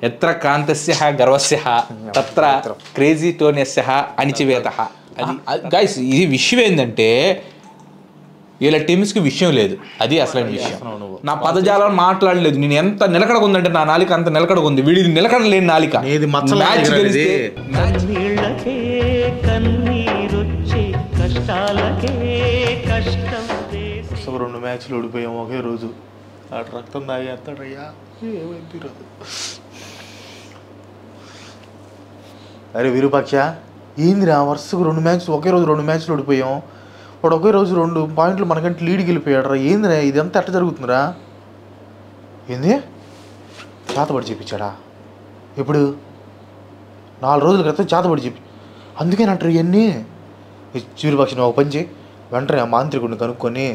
ఎత్ర కాంతస్య గర్వస్య తత్ర crazy టోన్యస్య అణిచివేత. Guys ఇది విషయం ఏంటంటే వీళ్ళ టీమ్స్కి విషయం లేదు, అది అసలైన విషయం. నా పదజాలం మాట్లాడలేదు, నేను ఎంత నిలకడకుందంటే నా నాలిక అంత నిలకడకుంది, వీడిది నిలకడలేని నాలిక. మ్యాచ్ గెలిస్తే రెండు మ్యాచ్లు ఓడిపోయాం ఒకే రోజు. అటు రక్తం తాగేస్తాడయ్యా, ఏమైంది రోజు. అరే విరూపాక్ష, ఏందిరా వరుసకు 2 మ్యాచ్లు ఒకే రోజు 2 మ్యాచ్లు ఓడిపోయాం. వాడు ఒకే రోజు 2 పాయింట్లు మనకంటే లీడ్కి వెళ్ళిపోయాడు రా. ఏందిరా ఇదంతా ఎట్లా జరుగుతుందిరా? ఏంది చేతబడి చేపించాడా? ఇప్పుడు 4 రోజుల క్రితం చేతబడి చెప్పి అందుకేనంటారు ఇవన్నీ. విరూపాక్ష నువ్వు ఒక పని చేయి, వెంటనే ఆ మాంత్రికుడిని కనుక్కొని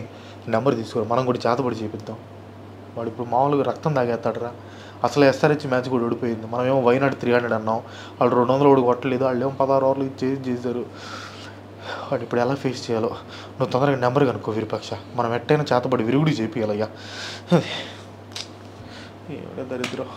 నెంబర్ తీసుకోరు, మనం కూడా చేతబడి చేపిద్దాం. వాడు ఇప్పుడు మామూలుగా రక్తం తాగేస్తాడరా. అసలు ఎస్ఆర్హెచ్ మ్యాచ్ కూడా ఓడిపోయింది, మనమేమో వైనాడు 300 అన్నాం, వాళ్ళు 200 కూడా కొట్టలేదు, వాళ్ళు ఏమో 16 ఓవర్లు చేశారు. వాడు ఇప్పుడు ఎలా ఫేస్ చేయాలో నువ్వు తొందరగా నెంబర్ కనుక్కో విరూపాక్ష, మనం ఎట్టయినా చేతబడి విరుగుడు చేపియాలయ్యా. ఏమిటో దరిద్రం.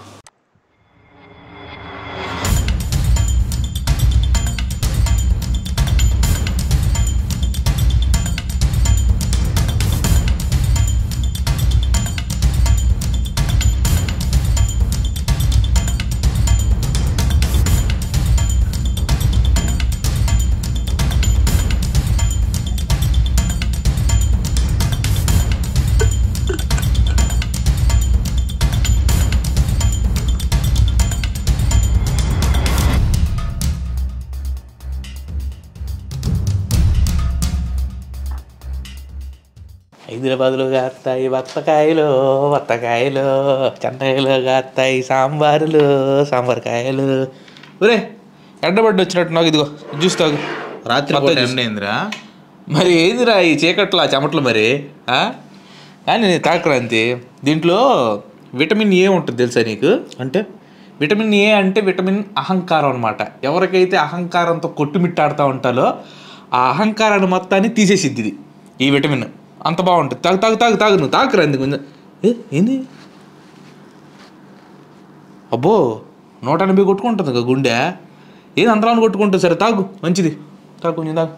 హైదరాబాద్లో కాస్తాయి బత్తకాయలు, బత్తకాయలు చెన్నైలో కాస్తాయి సాంబారులు, సాంబార్కాయలు. ఒరే ఎండబడ్డ వచ్చినట్టు నాకు, ఇదిగో చూస్తావు రాత్రి ఏందిరా మరి, ఏందిరా ఈ చీకట్ల చెమట్లు మరి. కానీ తాక్రాంతి దీంట్లో విటమిన్ ఏ ఉంటుంది తెలుసా నీకు? అంటే విటమిన్ ఏ అంటే విటమిన్ అహంకారం అనమాట. ఎవరికైతే అహంకారంతో కొట్టుమిట్టాడుతూ ఉంటారో ఆ అహంకారాన్ని మొత్తాన్ని తీసేసిద్ది ఇది, ఈ విటమిన్. అంత బాగుంటుంది. తాగు తాగు తాగు తాగు నువ్వు తాకురంది కొంచెం. ఏంది అబ్బో 180 కొట్టుకుంటుంది కదా గుండె, ఏది అంతరాన్ని కొట్టుకుంటుంది. సరే తాగు, మంచిది, తాగు కొంచెం తాగు.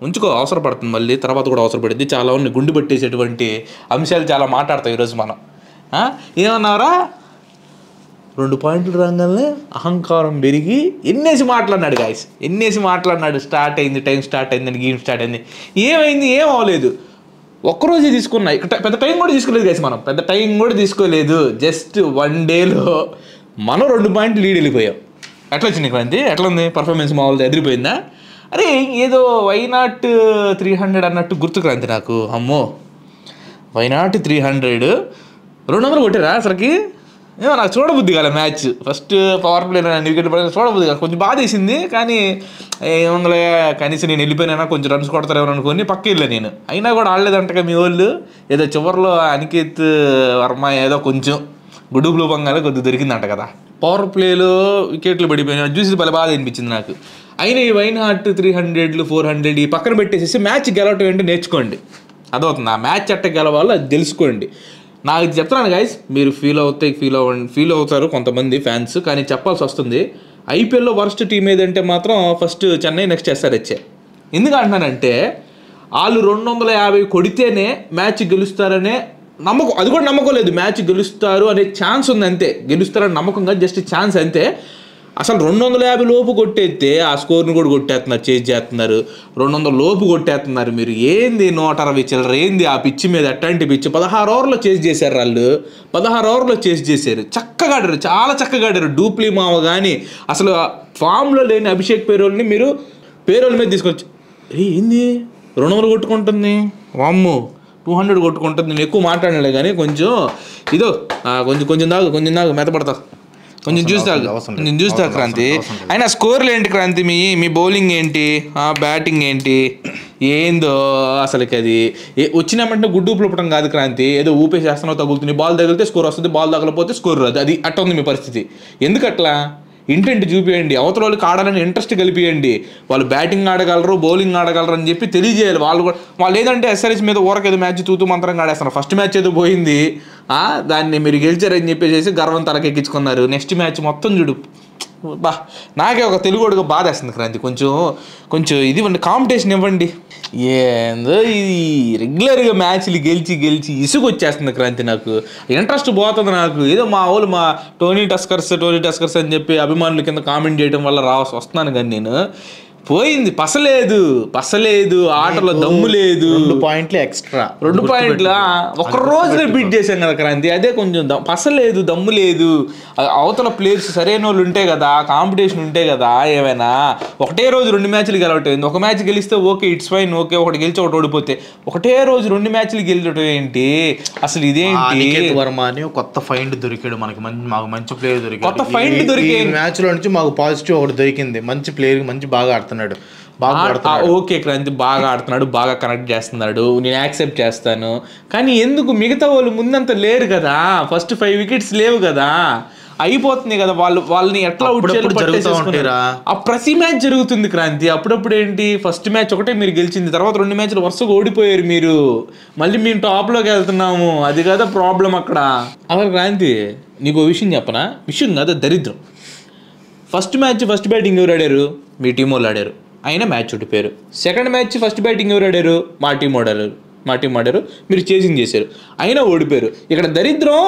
ఉంచుకో అవసరపడుతుంది మళ్ళీ తర్వాత కూడా అవసరపడుద్ది. చాలా ఉన్నాయి గుండు పట్టేసేటువంటి అంశాలు చాలా మాట్లాడతాం ఈరోజు మనం. ఏమన్నారా 2 పాయింట్లు రాగానే అహంకారం పెరిగి ఎన్నేసి మాట్లాడినాడు గాయస్, స్టార్ట్ అయింది, టైం స్టార్ట్ అయిందని, గేమ్ స్టార్ట్ అయింది. ఏమైంది? ఏం అవ్వలేదు, ఒక్కరోజే తీసుకున్నా. ఇక్కడ పెద్ద టైం కూడా తీసుకోలేదు గాయస్, మనం పెద్ద టైం కూడా తీసుకోలేదు. జస్ట్ 1 డేలో మనం 2 పాయింట్లు లీడ్ వెళ్ళిపోయాం. ఎట్లా వచ్చింది క్రాంతి? ఎట్లా ఉంది పర్ఫార్మెన్స్? మామూలుగా ఎదిరిపోయిందా? అరే ఏదో వైనాట్ 300 అన్నట్టు గుర్తు క్రాంతి నాకు. అమ్మో వైనాట్ 300 200 కొట్టారా అసలుకి? ఏమో నాకు చూడబుద్ధి కాలే match. First power play wicket పడిన చూడబుద్ధి కాదు, కొంచెం బాధ వేసింది. కానీ ఏముందలే కనీసం నేను వెళ్ళిపోయినా కొంచెం రన్స్ కొడతారేమో అనుకుని పక్క వెళ్ళా నేను. అయినా కూడా ఆడలేదంటగా మీ వాళ్ళు. ఏదో చివరిలో అనికేత్ వర్మ ఏదో కొంచెం గుడ్డు బ్లూ బంగాలు కొద్దిగా దొరికిందంట కదా పవర్ ప్లేలో, వికెట్లు పడిపోయినాయి. చూసి భలే బాధ అనిపించింది నాకు. అయినా ఈ వైనాట్ 300 400 ఈ పక్కన పెట్టేసేసి మ్యాచ్ గెలవటం ఏంటో నేర్చుకోండి, అదవుతుంది. ఆ మ్యాచ్ ఎట్ట గెలవాలో అది తెలుసుకోండి. నాకు చెప్తున్నాను గైస్, మీరు ఫీల్ అవుతారు కొంతమంది ఫ్యాన్స్, కానీ చెప్పాల్సి వస్తుంది. ఐపీఎల్లో వరస్ట్ టీం ఏదంటే మాత్రం ఫస్ట్ చెన్నై, నెక్స్ట్ ఎస్ఆర్హెచ్. ఎందుకు అంటున్నానంటే వాళ్ళు 250 కొడితేనే మ్యాచ్ గెలుస్తారనే నమ్మకం, అది కూడా నమ్మకం లేదు. మ్యాచ్ గెలుస్తారు అనే ఛాన్స్ ఉంది అంతే, గెలుస్తారని నమ్మకంగా జస్ట్ ఛాన్స్ అంతే. అసలు 250 లోపు కొట్టేస్తే ఆ స్కోర్ని కూడా కొట్టేస్తున్నారు, చేజ్ చేస్తున్నారు. 200 లోపు కొట్టేస్తున్నారు. మీరు ఏంది 160 చిల్లర ఏంది ఆ పిచ్చి మీద? అట్లాంటి పిచ్చి 16 ఓవర్లో చేజ్ చేశారు వాళ్ళు, 16 ఓవర్లో చేజ్ చేశారు. చక్కగా ఆడారు, చాలా చక్కగా ఆడారు. డూప్లీ మావ కానీ అసలు ఫామ్లో లేని అభిషేక్ పేరోల్ని మీరు పేరోల్ మీద తీసుకొచ్చి ఏంది 200 కొట్టుకుంటుంది, వామ్మో 200 కొట్టుకుంటుంది. నేను ఎక్కువ మాట్లాడలే కానీ కొంచెం ఇదో కొంచెం దాకా మెత్తపడతా, కొంచెం చూస్తా క్రాంతి. అయినా స్కోర్లు ఏంటి క్రాంతి? మీ బౌలింగ్ ఏంటి, బ్యాటింగ్ ఏంటి, ఏందో అసలుకి? అది వచ్చినామంటే గుడ్డు పులపడం కాదు క్రాంతి, ఏదో ఊపేసేస్తున్నావు, తగులుతుంది. బాల్ తగిలితే స్కోర్ వస్తుంది, బాల్ తగలపోతే స్కోర్ రాదు. అది అట్లా ఉంది మీ పరిస్థితి. ఎందుకు అట్లా? ఇంటెంట్ చూపియండి, అవతల వాళ్ళకి ఆడాలని ఇంట్రెస్ట్ కలిపియండి. వాళ్ళు బ్యాటింగ్ ఆడగలరు, బౌలింగ్ ఆడగలరు అని చెప్పి తెలియజేయాలి. వాళ్ళు ఏదంటే ఎస్ఆర్హెచ్ మీద ఊరకేదో మ్యాచ్ తూతూ మంత్రంగా ఆడేస్తున్నారు. ఫస్ట్ మ్యాచ్ ఏదో పోయింది, దాన్ని మీరు గెలిచారని చెప్పేసి గర్వం తలకెక్కించుకున్నారు. నెక్స్ట్ మ్యాచ్ మొత్తం చూడు బా. నాకే ఒక తెలుగుడుగా బాధేస్తుంది క్రాంతి. కొంచెం ఇది కాంపిటీషన్ ఇవ్వండి. ఏందో ఇది రెగ్యులర్గా మ్యాచ్లు గెలిచి ఇసుగు వచ్చేస్తుంది క్రాంతి. నాకు ఇంట్రెస్ట్ పోతుంది. నాకు ఏదో మా వాళ్ళు టోనీ టస్కర్స్ అని చెప్పి అభిమానుల కింద కామెంట్ చేయడం వల్ల వస్తున్నాను, కానీ నేను పోయింది. పసలేదు ఆటలో దమ్ము లేదు. 2 పాయింట్లు ఎక్స్ట్రా, 2 పాయింట్ల ఒక రోజు రిపీట్ చేశాం కదా క్రాంతి. అదే కొంచెం పసలేదు, దమ్ము లేదు. అవతల ప్లేయర్స్ సరైన వాళ్ళు ఉంటే కదా, కాంపిటీషన్ ఉంటే కదా. ఏమైనా ఒకటే రోజు 2 మ్యాచ్లు గెలవటం, ఒక మ్యాచ్ గెలిస్తే ఓకే, ఇట్స్ ఫైన్, ఓకే, ఒకటి గెలిచి ఒకటి ఓడిపోతే ఒకటే రోజు 2 మ్యాచ్లు గెలిచడం ఏంటి అసలు? ఇదేంటి? అనికేత్ వర్మ అని కొత్త ఫైండ్ దొరికాడు మనకి, మాకు మంచి ప్లేయర్ దొరికాడు. కొత్త ఫైండ్ దొరికే మ్యాచ్ లో నుంచి మాకు పాజిటివ్ ఒకటి దొరికింది. మంచి ప్లేయర్, బాగా ఆడుతున్నాడు. ఓకే క్రాంతి, బాగా ఆడుతున్నాడు, బాగా కనెక్ట్ చేస్తున్నాడు, నేను యాక్సెప్ట్ చేస్తాను. కానీ ఎందుకు మిగతా వాళ్ళు ముందంత లేరు కదా? ఫస్ట్ 5 వికెట్స్ లేవు కదా, అయిపోతుంది కదా. వాళ్ళని ఎట్లా ప్రతి మ్యాచ్ జరుగుతుంది క్రాంతి. అప్పుడప్పుడు ఏంటి, ఫస్ట్ మ్యాచ్ ఒకటే మీరు గెలిచింది, తర్వాత 2 మ్యాచ్లు వరుసగా ఓడిపోయారు మీరు. మళ్ళీ మేము టాప్లోకి వెళ్తున్నాము, అది కదా ప్రాబ్లం అక్కడ. అసలు క్రాంతి నీకు విషయం చెప్పనా? విషయం కదా, దరిద్రం. ఫస్ట్ మ్యాచ్ ఫస్ట్ బ్యాటింగ్ ఎవరు ఆడారు? మీ టీం వాళ్ళు ఆడారు, అయినా మ్యాచ్ ఓడిపోయారు. సెకండ్ మ్యాచ్ ఫస్ట్ బ్యాటింగ్ ఎవరు ఆడారు? మా టీం ఆడారు, మీరు చేసింగ్ చేశారు, అయినా ఓడిపోయారు. ఇక్కడ దరిద్రం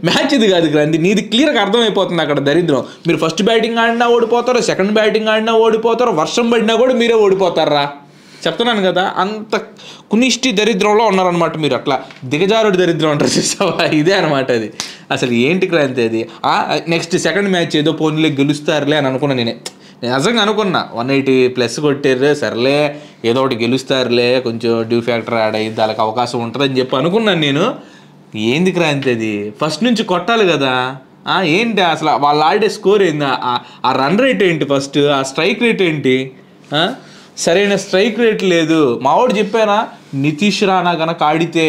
మ్యాచ్ ఇది కాదు క్రాంతి, నీది క్లియర్గా అర్థమైపోతుంది అక్కడ దరిద్రం. మీరు ఫస్ట్ బ్యాటింగ్ ఆడినా ఓడిపోతారు, సెకండ్ బ్యాటింగ్ ఆడినా ఓడిపోతారు, వర్షం పడినా కూడా మీరే ఓడిపోతారా? చెప్తున్నాను కదా, అంత కునిష్టి దరిద్రంలో ఉన్నారనమాట మీరు. అట్లా దిగజారుడు దరిద్రం అంటారు చూసావా, ఇదే అనమాట అది. అసలు ఏంటి క్రాంతి అది? నెక్స్ట్ సెకండ్ మ్యాచ్ ఏదో పోనీలే గెలుస్తారులే అని అనుకున్నా. నేను నిజంగా అనుకున్నా 180+ కొట్టారు, సర్లే ఏదో ఒకటి గెలుస్తారులే, కొంచెం డ్యూ ఫ్యాక్టర్ యాడ్ అయ్యింది, వాళ్ళకి అవకాశం ఉంటుందని చెప్పి అనుకున్నాను నేను. ఏంది క్రాంతి అది? ఫస్ట్ నుంచి కొట్టాలి కదా. ఏంటి అసలు వాళ్ళు ఆడే స్కోర్ ఏంది? ఆ రన్ రేట్ ఏంటి? ఫస్ట్ ఆ స్ట్రైక్ రేట్ ఏంటి? సరైన స్ట్రైక్ రేట్ లేదు. మావాడు చెప్పానా, నితీష్ రాణా కనుక ఆడితే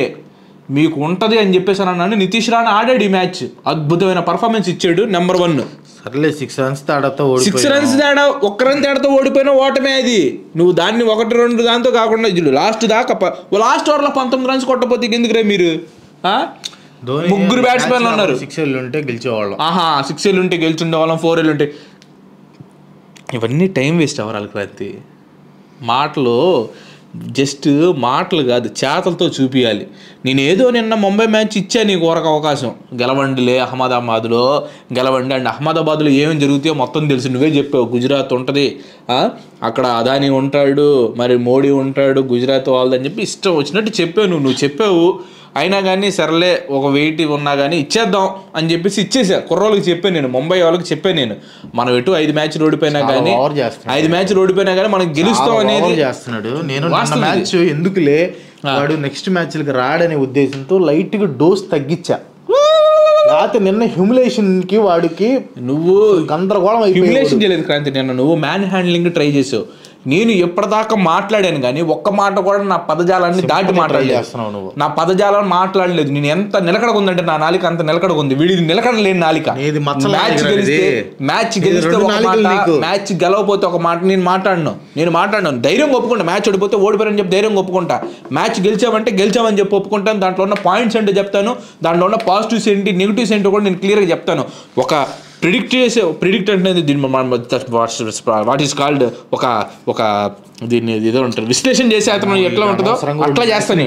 మీకు ఉంటుంది అని చెప్పేసాను అన్నాను. నితీష్ రాణా ఆడాడు ఈ మ్యాచ్, అద్భుతమైన పర్ఫార్మెన్స్ ఇచ్చాడు, నెంబర్ 1. సర్లే 6 రన్స్ తేడాతో 6 రన్స్ తేడా, 1 రన్ తేడాతో ఓడిపోయినా ఓటమే అది. నువ్వు దాన్ని 1-2 దాంతో కాకుండా లాస్ట్ దాకా లాస్ట్ ఓవర్లో 19 రన్స్ కొట్టకపోతే ఎందుకురా మీరు? 3 బ్యాట్స్మెన్లు ఉన్నారు, 6 ఉంటే గెలిచేవాళ్ళం. 6 ఉంటే గెలిచుండేవాళ్ళం, 4 ఉంటే. ఇవన్నీ టైం వేస్ట్ అవ్వాలి క్రాంతి. జస్ట్ మాటలు కాదు, చేతలతో చూపించాలి. నేను ఏదో నిన్న ముంబై మ్యాచ్ ఇచ్చా నీకు ఒక అవకాశం, గెలవండిలే అహ్మదాబాద్లో గెలవండి. అండ్ అహ్మదాబాద్లో ఏమేమి జరుగుతాయో మొత్తం తెలుసు, నువ్వే చెప్పావు. గుజరాత్ ఉంటుంది, అక్కడ అదానీ ఉంటాడు, మరి మోడీ ఉంటాడు, గుజరాత్ వాళ్ళదని చెప్పి ఇష్టం వచ్చినట్టు చెప్పావు. నువ్వు చెప్పావు, అయినా కానీ సర్లే ఒక వెయిట్ ఉన్నా కానీ ఇచ్చేద్దాం అని చెప్పేసి ఇచ్చేసా. కుర్రోళ్ళకి చెప్పాను నేను, ముంబై వాళ్ళకి చెప్పాను నేను, మనం ఎటు 5 మ్యాచ్లు ఓడిపోయినా కానీ 5 మ్యాచ్లు ఓడిపోయినా కానీ మనం గెలుస్తాం అనేది చేస్తున్నాడు. నేను మ్యాచ్ ఎందుకులే వాడు నెక్స్ట్ మ్యాచ్లకి రాడనే ఉద్దేశంతో లైట్గా డోస్ తగ్గించా. రాత్రి నిన్న హ్యూమిలేషన్ కి వాడికి నువ్వు గందరగోళం హ్యూమిలేషన్ చేయలేదు క్రాంతి. నిన్న నువ్వు మ్యాన్ హ్యాండ్లింగ్ ట్రై చేసావు. నేను ఎప్పటిదాకా మాట్లాడాను కానీ ఒక్క మాట కూడా నా పదజాలాన్ని దాటి మాట్లాడలేదు. నా పదజాలను మాట్లాడలేదు. నేను ఎంత నిలకడగా ఉందంటే నా నాలిక అంత నిలకడగా ఉంది. వీడిది నిలకడ లేని నాలిక. మ్యాచ్ గెలిస్తే ఒక మాట, మ్యాచ్ గెలవపోతే ఒక మాట. నేను మాట్లాడినాను ధైర్యంగా ఒప్పుకుంటా. మ్యాచ్ ఓడిపోతే ఓడిపోయారని చెప్పి ధైర్యంగా ఒప్పుకుంటా. మ్యాచ్ గెలిచామంటే గెలిచామని చెప్పి ఒప్పుకుంటాను. దాంట్లో ఉన్న పాయింట్స్ ఏంటో చెప్తాను, దాంట్లో ఉన్న పాజిటివ్స్ ఏంటి, నెగిటివ్స్ ఏంటో కూడా నేను క్లియర్గా చెప్తాను. ఒక ప్రిడిక్ట్ అంటే దీన్ని వాట్ ఈస్ కాల్డ్ ఒక దీన్ని ఏదో ఉంటారు, విశ్లేషణ చేసే అతను ఎట్లా ఉంటుందో అట్లా చేస్తాను.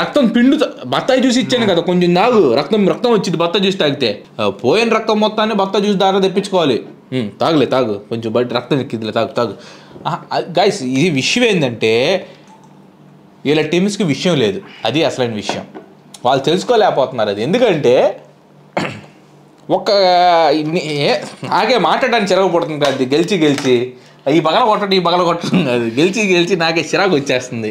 రక్తం పిండు బత్తాయి జ్యూస్ ఇచ్చాను కదా, కొంచెం తాగు, రక్తం వచ్చింది బత్తాయి జ్యూస్ తాగితే. పోయిన రక్తం మొత్తాన్ని బత్తాయి జ్యూస్ ద్వారా తెప్పించుకోవాలి. తాగు కొంచెం బయట రక్తం ఎక్కిద్దిలే, తాగు. గైస్, ఇది విషయం ఏంటంటే వీళ్ళ టీమ్స్కి విషయం లేదు, అది అసలైన విషయం. వాళ్ళు తెలుసుకోలేకపోతున్నారు అది. ఎందుకంటే నాకే మాట్లాడడానికి చిరాకు పడుతుంది అది. గెలిచి ఈ బగల కొట్టడం కాదు, గెలిచి నాకే చిరాకు వచ్చేస్తుంది.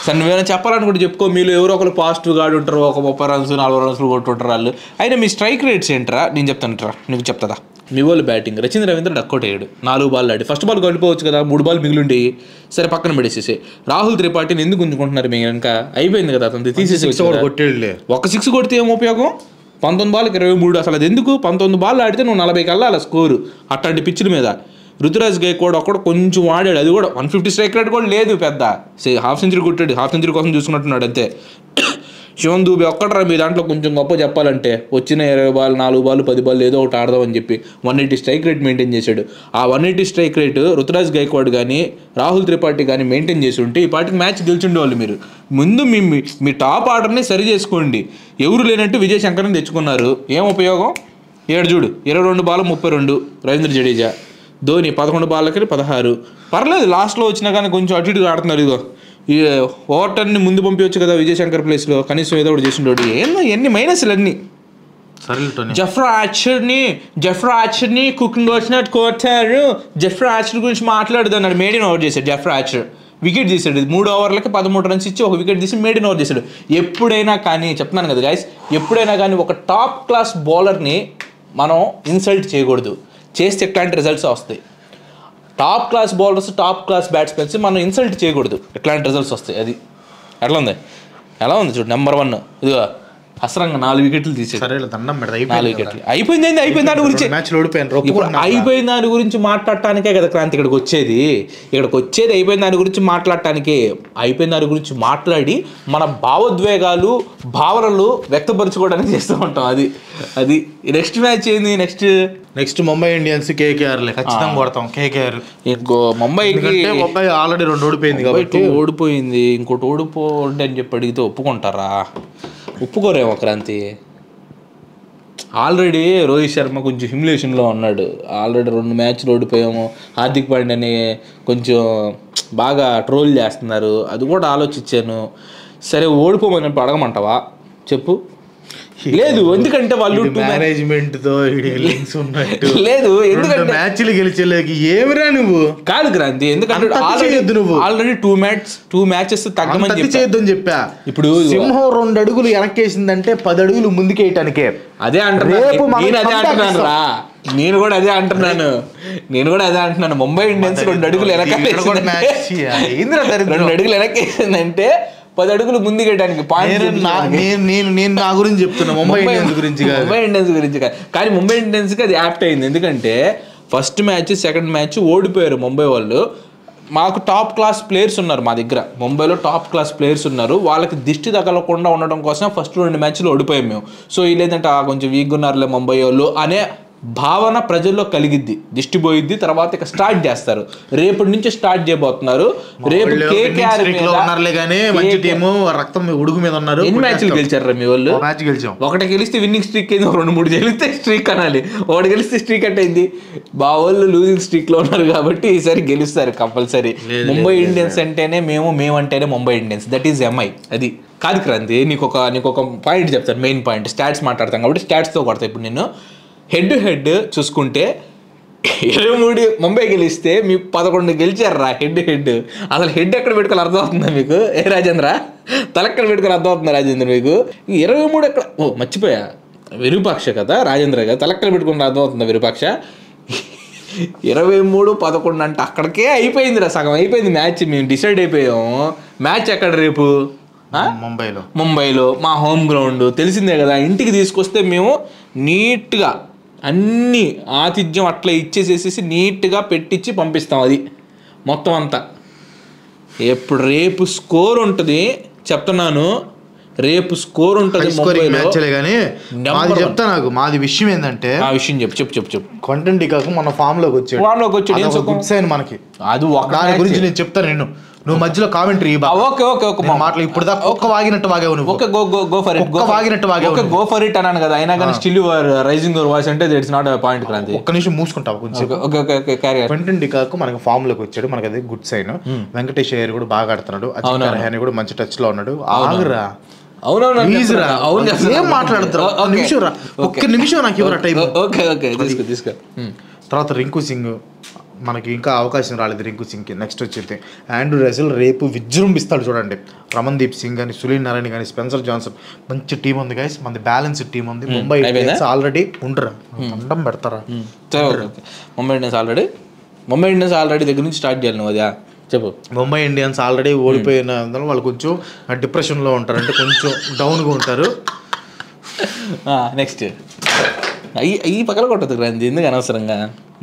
సరే నువ్వేమైనా చెప్పాలనుకుంటే చెప్పుకో. మీలో ఎవరో ఒకరు పాజిటివ్ గాడు ఉంటారు, ఒక 30 రన్స్ 40 రన్స్ కొట్టుంటారు వాళ్ళు. అయినా మీ స్ట్రైక్ రేట్స్ ఏంటరా? నేను చెప్తాను, నీకు చెప్తాదా. మీ వాళ్ళు బ్యాటింగ్ రచీంద్ర రవీంద్ర డక్అట్ అయ్యాడు, 4 బాల్ ఆడి. ఫస్ట్ బాల్ గడిపోవచ్చు కదా, 3 బాల్ మిగిలిండి, సరే పక్కన పడేసేసి. రాహుల్ త్రిపాఠిని ఎందుకు ఉంచుకుంటున్నారు? మేము ఇంకా అయిపోయింది కదా, అతను తీసేసి కొట్టాడులే. ఒక 6 కొడితే ఏం ఉపయోగం? 19 బాల్కి 23. అసలు అది ఎందుకు? 19 బాల్ ఆడితే నువ్వు 40 వెళ్ళాలి స్కోరు అట్లాంటి పిచ్చుల మీద. రుతురాజ్ గైక్వాడ్ ఒక్కడ కొంచెం ఆడాడు, అది కూడా 150 స్ట్రైక్ రేట్ కూడా లేదు పెద్ద. హాఫ్ సెంచరీ కొట్టాడు, హాఫ్ సెంచరీ కోసం చూసుకున్నట్టున్నాడు అంతే. శివన్ దూబే ఒక్కడరా మీ దాంట్లో కొంచెం గొప్ప చెప్పాలంటే, వచ్చిన 20 బాల్ 4 బాల్ 10 బాల్ ఏదో ఒకటి ఆడదామని చెప్పి 180 స్ట్రైక్ రేట్ మెయింటైన్ చేశాడు. ఆ 180 స్ట్రైక్ రేట్ రుతురాజ్ గైక్వాడ్ కానీ రాహుల్ త్రిపాఠి కానీ మెయింటైన్ చేసి ఉంటే ఈ పాటికి మ్యాచ్ గెలిచిండేవాళ్ళు. మీరు ముందు మీ టాప్ ఆర్డర్ని సరి చేసుకోండి. ఎవరు లేనట్టు విజయ్ శంకర్ని తెచ్చుకున్నారు, ఏం ఉపయోగం? 7 చూడు, 22 బాల్ 32 రవీంద్ర జడేజా. ధోని 11 బాళ్ళకి 16. పర్లేదు, లాస్ట్లో వచ్చినా కానీ కొంచెం అటు ఇటుగా ఆడుతున్నారు. ఇదిగో ఈ ఓవర్టర్ని ముందు పంపించవచ్చు కదా విజయశంకర్ ప్లేస్లో, కనీసం ఏదో ఒకటి చేసిండోడు. ఏందో ఎన్ని మైనస్లు అన్నీ. జెఫ్రా ఆర్చర్ని కుకింగ్ వచ్చినట్టు కొట్టారు. జెఫ్రా ఆర్చర్ గురించి మాట్లాడుతున్నాడు. మేడిన్ ఓవర్ చేశాడు జెఫ్రా ఆర్చర్, వికెట్ తీసాడు. 3 ఓవర్లకి 13 రన్స్ ఇచ్చి ఒక వికెట్ తీసి మేడిన్ ఓవర్ చేశాడు. ఎప్పుడైనా కానీ చెప్తున్నాను కదా గైస్, ఎప్పుడైనా కానీ ఒక టాప్ క్లాస్ బౌలర్ని మనం ఇన్సల్ట్ చేయకూడదు. చేస్తే ఎట్లాంటి రిజల్ట్స్ వస్తాయి. Top class bowlers, top class batsmen మనం ఇన్సల్ట్ చేయకూడదు, ఎట్లాంటి రిజల్ట్స్ వస్తాయి. అది ఎలా ఉంది చూడు. నెంబర్ 1 ఇదిగో అసరంగా 4 వికెట్లు తీసేది. 4 వికెట్లు అయిపోయింది. దాని గురించి అయిపోయిన దాని గురించి మాట్లాడటానికే కదా క్రాంతి ఇక్కడికి వచ్చేది. అయిపోయిన దాని గురించి మాట్లాడటానికే. అయిపోయిన దాని గురించి మాట్లాడి మన భావోద్వేగాలు, భావనలు వ్యక్తపరచుకోవడానికి చేస్తూ ఉంటాం. అది నెక్స్ట్ మ్యాచ్ ఏంది? నెక్స్ట్ ముంబై ఇండియన్స్ కేకేఆర్ ఖచ్చితంగా కొడతాం. కేకేఆర్ ముంబై ఆల్రెడీ 2 ఓడిపోయింది కాబట్టి ఓడిపోయింది. ఇంకోటి ఓడిపోండి అని చెప్పి అడిగితే ఒప్పుకుంటారా? ఒప్పుకోరేమో క్రాంతి. ఆల్రెడీ రోహిత్ శర్మ కొంచెం హ్యూమిలేషన్లో ఉన్నాడు. ఆల్రెడీ 2 మ్యాచ్లు ఓడిపోయాము. హార్దిక్ పాండ్యాని కొంచెం బాగా ట్రోల్ చేస్తున్నారు. అది కూడా ఆలోచించాను. సరే ఓడిపోమని అడగమంటావా చెప్పు? లేదు, ఎందుకంటే వాళ్ళు మేనేజ్మెంట్ తో ఉన్నట్టు లేదు. ఎందుకంటే మ్యాచ్లు గెలిచేలేకి ఏమిరా నువ్వు కాదు క్రాంతి. ఎందుకంటే ఆల్రెడీ 2 మ్యాచెస్ తగ్గమని చెప్పా. ఇప్పుడు సింహం 2 అడుగులు వెనక్కేసిందంటే 10 అడుగులు ముందుకేయటానికే. అదే అంటున్నాను రా. నేను కూడా అదే అంటున్నాను. ముంబై ఇండియన్స్ 2 అడుగులు వెనక్కేసిందంటే 10 అడుగులు ముందుకేయడానికి నేను నా గురించి చెప్తున్నా, ముంబై ఇండియన్స్ గురించి కాదు. కానీ ముంబై ఇండియన్స్కి అది యాప్ట్ అయింది. ఎందుకంటే ఫస్ట్ మ్యాచ్, సెకండ్ మ్యాచ్ ఓడిపోయారు ముంబై వాళ్ళు. మాకు టాప్ క్లాస్ ప్లేయర్స్ ఉన్నారు మా దగ్గర. ముంబైలో టాప్ క్లాస్ ప్లేయర్స్ ఉన్నారు. వాళ్ళకి దిష్టి తగలకుండా ఉండడం కోసం ఫస్ట్ 2 మ్యాచ్లు ఓడిపోయాం మేము. సో లేదంటే కొంచెం వీక్గా ఉన్నారులే ముంబై వాళ్ళు అనే భావన ప్రజల్లో కలిగిద్ది, దిష్టి పోయిద్ది. తర్వాత ఇక స్టార్ట్ చేస్తారు. రేపటి నుంచి స్టార్ట్ చేయబోతున్నారు. రేపు కేకేఆర్ రక్తం ఉడుగు మీద ఉన్నారు. ఎన్ని మ్యాచ్లు గెలిచారు మీ వాళ్ళు? మ్యాచ్ గెలిచాం. ఒకటి గెలిస్తే విన్నింగ్ స్ట్రీక్ అయింది, 2-3 గెలిస్తే స్ట్రీక్ అనాలి. ఒకటి గెలిస్తే స్ట్రీక్ అంటే అయింది. మా వాళ్ళు లూజింగ్ స్ట్రీక్ లో ఉన్నారు కాబట్టి ఈసారి గెలుస్తారు కంపల్సరీ. ముంబై ఇండియన్స్ అంటేనే మేమంటేనే Mumbai Indians. That is MI. అది కాదు క్రాంతి. నీకు ఒక పాయింట్ చెప్తాను, మెయిన్ పాయింట్. స్టాట్స్ మాట్లాడతాం కాబట్టి స్టాట్స్తో కొడతా. ఇప్పుడు నేను హెడ్ చూసుకుంటే 23 ముంబై గెలిస్తే మీ 11 గెలిచారా హెడ్. అసలు హెడ్ ఎక్కడ పెట్టుకోవాలి అర్థమవుతుందా మీకు? రాజేంద్ర తలెక్కడ పెట్టుకోవాలి అర్థమవుతుందా రాజేంద్ర మీకు? 23 ఎక్కడ? మర్చిపోయా, విరూపాక్ష కదా రాజేంద్ర కదా. తలెక్కడ పెట్టుకుంటే అర్థమవుతుందా విరూపాక్ష? 23-11 అంటే అక్కడికే అయిపోయిందిరా, సగం అయిపోయింది మ్యాచ్. మేము డిసైడ్ అయిపోయాము. మ్యాచ్ ఎక్కడ రేపు? ముంబైలో మా హోమ్ గ్రౌండ్ తెలిసిందే కదా. ఇంటికి తీసుకొస్తే మేము నీట్గా అన్నీ ఆతిథ్యం అట్లా ఇచ్చేసేసి నీట్గా పెట్టించి పంపిస్తాం. అది మొత్తం అంతా. రేపు స్కోర్ ఉంటుంది చెప్తున్నాను. రేపు స్కోర్ ఉంటుంది చెప్తా. నాకు మాది విషయం ఏంటంటే, ఆ విషయం చెప్పు. క్వింటన్ డికాక్ మన ఫామ్ లోకి వచ్చాడు మనకి. అది దాని గురించి నేను చెప్తాను. నువ్వు మధ్యలో కామెంటరీ మాటలు ఇప్పుడు దాకా ఒక్క వాగినట్టు వాగావు నువ్వు. గో ఫర్ ఇట్ అన్నాను కదా. అయినా కానీ స్టిల్ రైజింగ్ యువర్ వాయిస్ అంటే ఇట్స్ నాట్ పాయింట్ క్రాంతి. ఒక్క నిమిషం మూసుకుంటావు కొంచెం. క్వింటన్ డికాక్ మనకి ఫామ్ లోకి వచ్చాడు, మనకి అది గుడ్ సైన్. వెంకటేష్ అయ్యర్ కూడా బాగా ఆడుతున్నాడు. అజింక్య రహానే కూడా మంచి టచ్ లో ఉన్నాడు. ఆగురా, ఏం మాట్లాడుతున్నా? ఒక్క నిమిషం నాకు ఇవ్వరా టైం. తీసుకో. తర్వాత రింకు సింగ్, మనకి ఇంకా అవకాశం రాలేదు రింకు సింగ్కి. నెక్స్ట్ వచ్చేది ఆండ్రూ రసెల్ రేపు విజృంభిస్తాడు చూడండి. రమన్దీప్ సింగ్ కానీ, సునీల్ నారాయణ కానీ, స్పెన్సర్ జాన్సన్, మంచి టీం ఉంది గైస్. మనది బ్యాలెన్స్డ్ టీం ఉంది. ముంబై ఇండియన్స్ ఆల్రెడీ ఉండరా, అండం పెడతారా? ముంబై ఇండియన్స్ ఆల్రెడీ దగ్గర నుంచి స్టార్ట్ చేయాలి నువ్వు. అదే చెప్పు. ముంబై ఇండియన్స్ ఆల్రెడీ ఓడిపోయిన వాళ్ళు కొంచెం డిప్రెషన్లో ఉంటారు, అంటే కొంచెం డౌన్గా ఉంటారు. నెక్స్ట్ అయ్యి పక్కన కొట్టదు రండి, ఎందుకు అనవసరంగా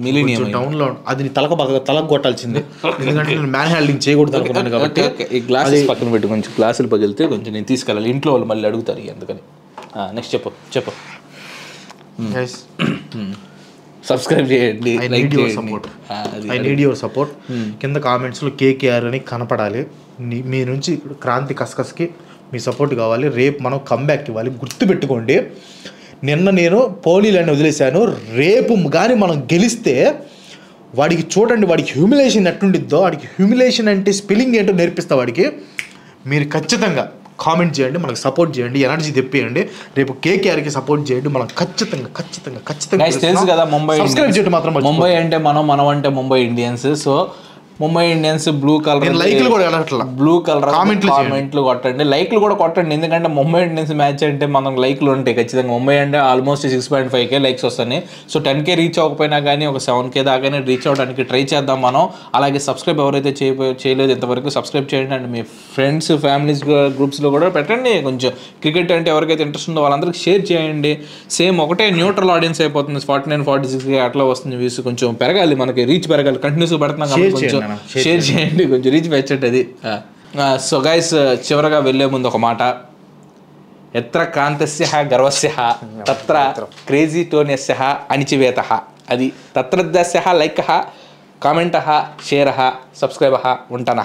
మిలీనియం టౌన్లో అది నీ తలకు కొట్టాల్సిందే, ఎందుకంటే నేను మ్యాన్ హ్యాండింగ్ చేయకూడదు అనుకున్నాను కాబట్టి. ఈ గ్లాసెస్ పక్కన పెట్టి కొంచెం గ్లాసులు పగిలితే కొంచెం నేను తీసుకెళ్ళాలి, ఇంట్లో వాళ్ళు మళ్ళీ అడుగుతారు అందుకని. నెక్స్ట్ చెప్పు. సబ్స్క్రైబ్ చేయండి, లైక్ చేయండి. I need your support. కింద కామెంట్స్లో కేకేఆర్ అని కనపడాలి. మీ నుంచి క్రాంతి కసకస్కి మీ సపోర్ట్ కావాలి. రేపు మనం కంబ్యాక్ ఇవ్వాలి. గుర్తుపెట్టుకోండి, నిన్న నేను పోలీలని వదిలేశాను. రేపు కానీ మనం గెలిస్తే వాడికి చూడండి, వాడికి హ్యూమిలేషన్ ఎట్టుండిద్దో, వాడికి హ్యూమిలేషన్ అంటే స్పెల్లింగ్ ఏంటో నేర్పిస్తా వాడికి. మీరు ఖచ్చితంగా కామెంట్ చేయండి, మనకు సపోర్ట్ చేయండి, ఎనర్జీ తెప్పియండి. రేపు కేకేఆర్కి సపోర్ట్ చేయండి. మనం ఖచ్చితంగా తెలుసు కదా ముంబై సబ్స్క్రైబ్ చేయడం మాత్రం. ముంబై అంటే మనం అంటే Mumbai Indians. So Mumbai Indians blue colour లైక్లు కూడా వెళ్ళట్లా, బ్లూ కలర్ కామెంట్లు కొట్టండి, లైక్లు కూడా కొట్టండి. ఎందుకంటే ముంబై ఇండియన్స్ మ్యాచ్ అంటే మనకు లైక్లు ఉంటాయి ఖచ్చితంగా. ముంబై అంటే ఆల్మోస్ట్ 6.5K లైక్స్ వస్తాయి. సో 10K రీచ్ అవ్వకపోయినా కానీ ఒక 7K దాకానే రీచ్ అవ్వడానికి ట్రై చేద్దాం మనం. అలాగే సబ్స్క్రైబ్ ఎవరైతే చేయలేదు ఇంతవరకు సబ్స్క్రైబ్ చేయండి. అండ్ మీ ఫ్రెండ్స్ ఫ్యామిలీస్ గ్రూప్స్లో కూడా పెట్టండి. కొంచెం క్రికెట్ అంటే ఎవరికైతే ఇంట్రెస్ట్ ఉందో వాళ్ళందరికీ షేర్ చేయండి. సేమ్ ఒకటే న్యూట్రల్ ఆడియన్స్ అయిపోతుంది, 49-46 అట్లా వస్తుంది వ్యూస్. కొంచెం పెరగాలి, మనకి రీచ్ పెరగాలి. కంటిన్యూస్గా పెడుతున్నాం కాబట్టి కొంచెం షేర్ చేయండి, కొంచెం రీచ్ పెంచండి అది. సో గైస్, చివరగా వెళ్ళే ముందు ఒక మాట. ఎత్ర క్రాంతస్య గర్వస్య తత్ర క్రేజీ టోన్యస్య అణిచివేత. అది తత్రస్య లైక్ కామెంట్ షేర్ సబ్స్క్రైబ్ ఉంటాన.